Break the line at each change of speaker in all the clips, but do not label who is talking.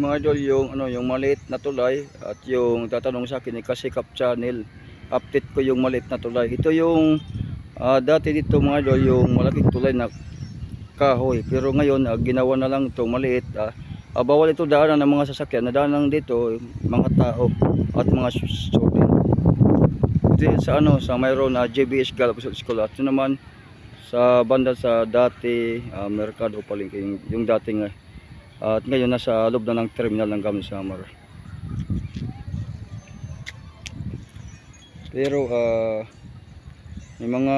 Mga idol, yung yung maliit na tulay at yung tatanong sa akin ni Kasikap Channel. Update ko yung maliit na tulay. Ito yung dati dito mga idol, yung malaking tulay na kahoy. Pero ngayon ginawa na lang itong maliit. Bawal ito daanan ng mga sasakyan. Nadaanan dito mga tao at mga student. Ito sa sa mayroon na JBS Galapos School. At ito naman sa banda sa dati Mercado Palengke, yung dating at ngayon nasa loob na ng terminal ng Gamit Samar. Pero may mga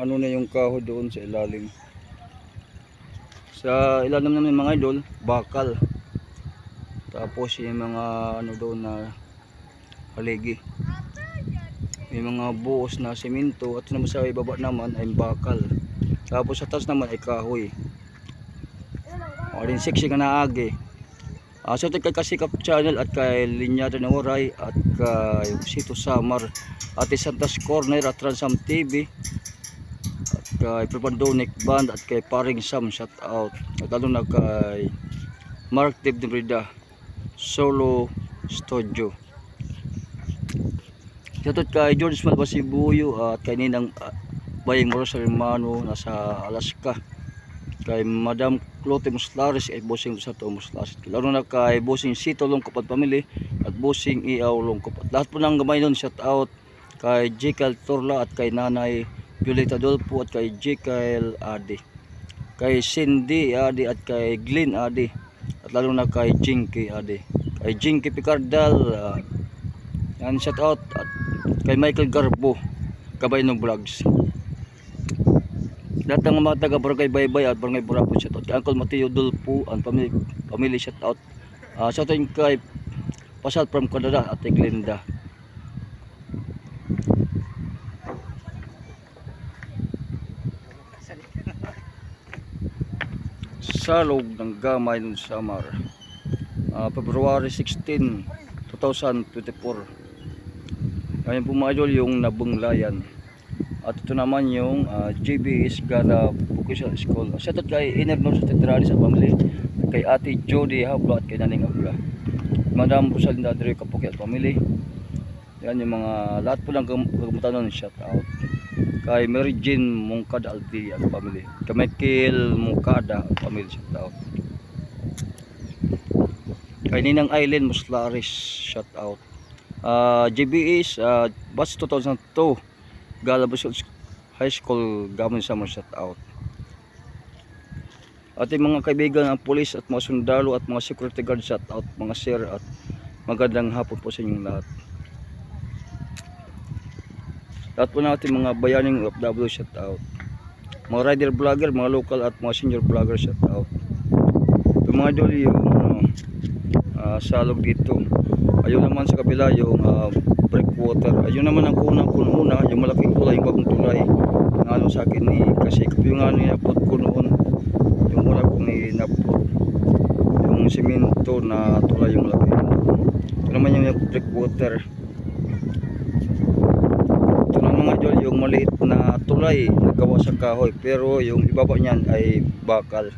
na yung kahoy doon sa ilalim. Sa ilalim naman mga idol, bakal. Tapos yung mga doon na haligi. May mga buhos na semento at naman sa ibaba naman ay bakal. Tapos sa taas naman ay kahoy. Alin siksi nga naagi. So kay Kasikap Channel at kay Linyada ng Oray at kay Sito Samar at Santas Corner at Transam TV at kay Prepandonic Band at kay Paring Sam shout out at lalo na kay Mark Dib de Brida Solo Studio. Shoutout kay George Malbasibuyo at kay Ninang Baying Moros Hermano nasa Alaska, kay Madam Clote Muslares ay bossing sa to Muslares, lalo na kay bossing Sito Longkop at Pamili at bossing Iaw Longkop at lahat po ng gamay nun. Shout out kay Jekyll Torla at kay Nanay Violeta Dolpo at kay Jekyll Adi, kay Cindy Adi at kay Glenn Adi at lalo na kay Jinky Adi, kay Jinky Picardal yan shout out at kay Michael Garbo Kabay ng Vlogs. Lahat ng mga taga Barangay Baybay at Barangay Burapo shout out kay Uncle Mateo Dulpo ang family shout out. Shout out kay Pasal from Canada at kay Glenda. Salog ng Gamay ng Samar, February 16, 2024. Ngayon po mga idol yung Nabunglayan. At ito naman yung JBS Gala Vocational School. Shoutout kay Iner Norsa Tetrali sa family, kay Ate Jody Hablo at kay Naning Abla, Madam Rosalinda Adrio Kapuki at family. Yan yung mga lahat po lang gamutanon shoutout. Kay Mary Jean Mungkada Aldi at family, kay Michael Mungkada at family shoutout. Kay Ninang Aileen Muslares shoutout. JBS Batch 2002 Galapos High School Gamit Samar shout out. At yung mga kaibigan ng pulis at mga sundalo at mga security guard shout out, mga sir, at magandang hapon po sa inyong lahat. Lahat po natin mga bayaning OFW shout out, mga rider vlogger, mga local at mga senior vlogger shout out. Yung mga idol yung salog dito. Ayun naman sa kabila yung breakwater. Ayun naman ang kunang kununa, yung malaking tulay, yung bagong tulay ng sa akin ni Kasikap. Yung ni-upload ko noon, yung una kong ni-upload, yung semento na tulay yung malaki. Ito naman yung breakwater. Ito naman mga idol yung maliit na tulay na gawa sa kahoy, pero yung ibaba niyan ay bakal.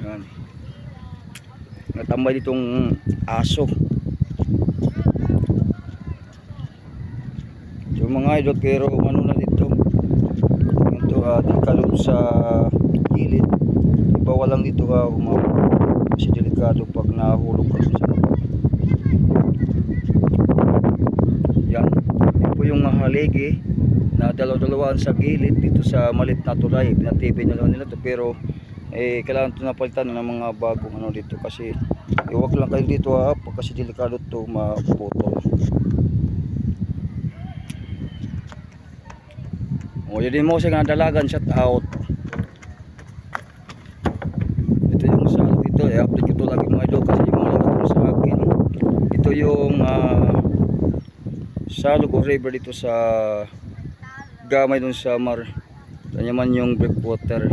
Yan. Natambay ditong aso. So mga idol, pero na dito ito delikado sa gilid. Bawal lang dito kasi delikado pag nahulog ka sa yan. Ito po yung haligi na dalaw-dalawaan sa gilid dito sa malit na tulay. Pinatibay na lang nila to, pero kailangan ito napalitan ng mga bagong dito kasi iwag lang kayo dito kasi delikado ito maputol. Yun mo siya nga dalagan shout out. Ito yung salog dito, update ko ito lagi mga idol kasi yung mga nagturo sa akin. Ito yung salog o river dito sa Gamay dun sa Samar. Kanya man yung breakwater.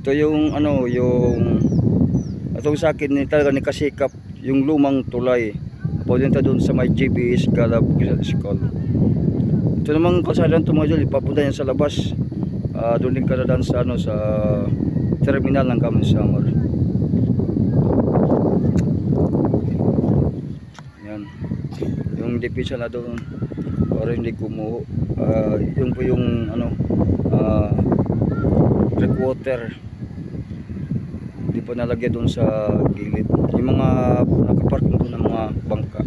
Ito yung yung atong sa akin ni talaga ni Kasikap, yung lumang tulay papunta doon sa may JBS Gala Vocational School. Ito namang kasalan ito mga idol, ipapunta yan sa labas. Doon din kadadaan sa sa terminal ng Gamit Samar. yung depensa na doon para hindi kumuho. Yung po yung ano, drip water hindi pa nalagyan doon sa gilid. Yung mga nakapark doon ng mga bangka.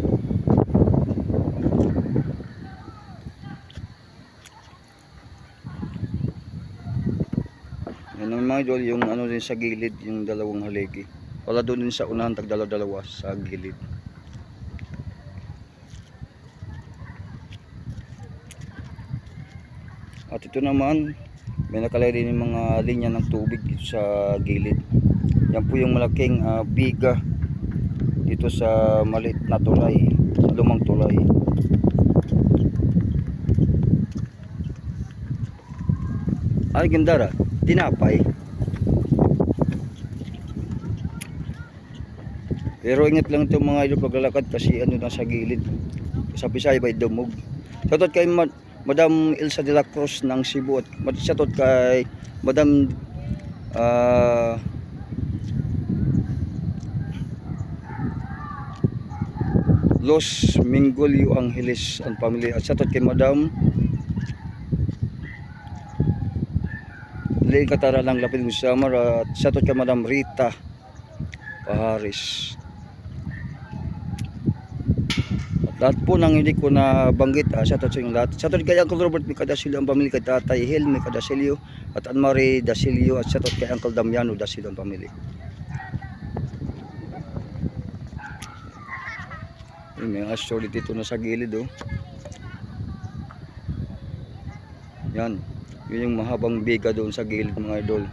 Yan ang mga idol, yung ano din sa gilid, yung dalawang haligi. Wala doon din sa unahan, tagdalawa-dalawa sa gilid. At ito naman, may nakalagay din yung mga linya ng tubig dito sa gilid. Yan po yung malaking biga dito sa maliit na tulay, sa lumang tulay. Ay, gandara, tinapay. Pero ingat lang itong mga idol paglalakad kasi ano na sa gilid. Sa Bisaya by dumog. Shoutout kay Madam Elsa de la Cruz ng Cebu at shoutout kay Madam Los Mingolio Angeles and family at shoutout kay Madam Leon Katara ng Lapid Samar at shoutout kay Madam Rita Paharis. Lahat po nang hindi ko na banggit, shoutout sa inyong lahat. Shoutout kay Uncle Robert Micadasilio, ang pamilya kay Tatay Hel Micadasilio at Anne-Marie Dasilio at shoutout kay Uncle Damiano Dasilio, ang pamilya. May astroid dito na sa gilid oh. Yan, yun yung mahabang biga doon sa gilid mga idol.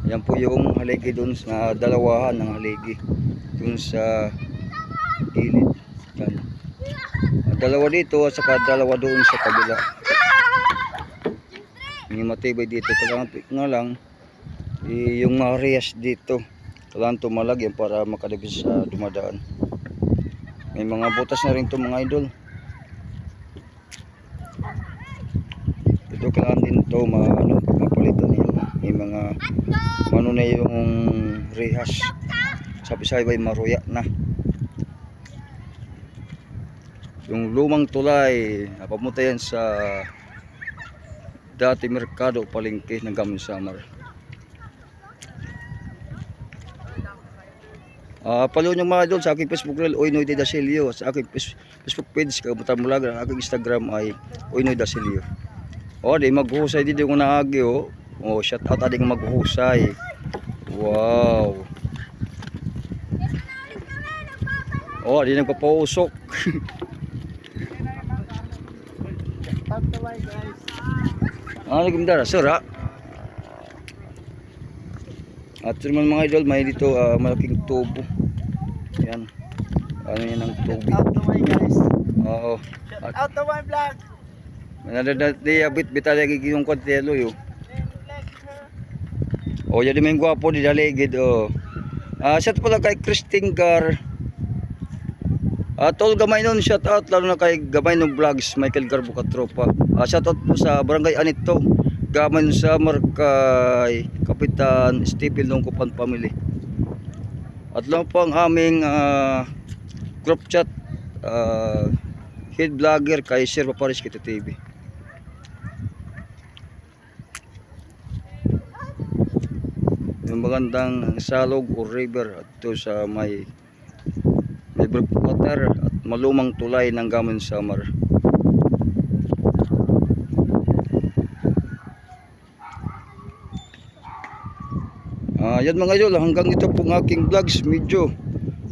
Yan po yung haligi doon sa dalawahan ng haligi doon sa gilid. Yan. Dalawa dito at saka dalawa doon sa kabila. Hindi matibay dito. Kailangan nga lang yung marias dito. Kailangan tumalag yan para makadipis sa dumadaan. May mga butas na rin ito mga idol. Ito kailangan din ito mapalitan yun. May mga na yung rehas. Sa Bisaya ay maruya na. Yung lumang tulay, napapunta yan sa dati merkado palengke ng Gamun Samar. Follow nyo mga idol sa aking Facebook reel, Oynoy de Dasilio. Sa aking Facebook page, Kabutan Mulaga. Ang aking Instagram ay Oynoy Dasilio. Di maghuhusay dito kung naagi oh. Shout out ading maghuhusay. Wow. Di nagpapausok. Nagimdara, sura. At naman mga idol, may dito malaking tubo. Yan. Ano yan ang tubig.
Shout out to my guys.
Oo.
Shout out to my vlog.
Di abit bitalagi yung kontelo yo. Jadi may gwapo di daligid oh. Shout pala kay Christine Gar. Tol gamay nun, shout out lalo na kay Gamay no Vlogs, Michael Garbo Katropa. Shout out po sa Barangay Anito, Gamay no Samar kay Kapitan Stephen Longkopan family. At lang po ang aming group chat head vlogger kay Sir Paparis Kito TV. Yung magandang salog o river at ito sa may water at malumang tulay ng Gamun Samar. Yan mga idol, hanggang dito pong aking vlogs medyo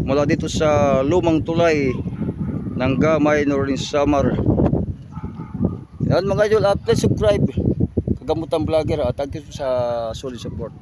mula dito sa lumang tulay ng Gamay Northern Samar. Yan mga idol, at please subscribe Kagamutan Vlogger at thank you sa solid support.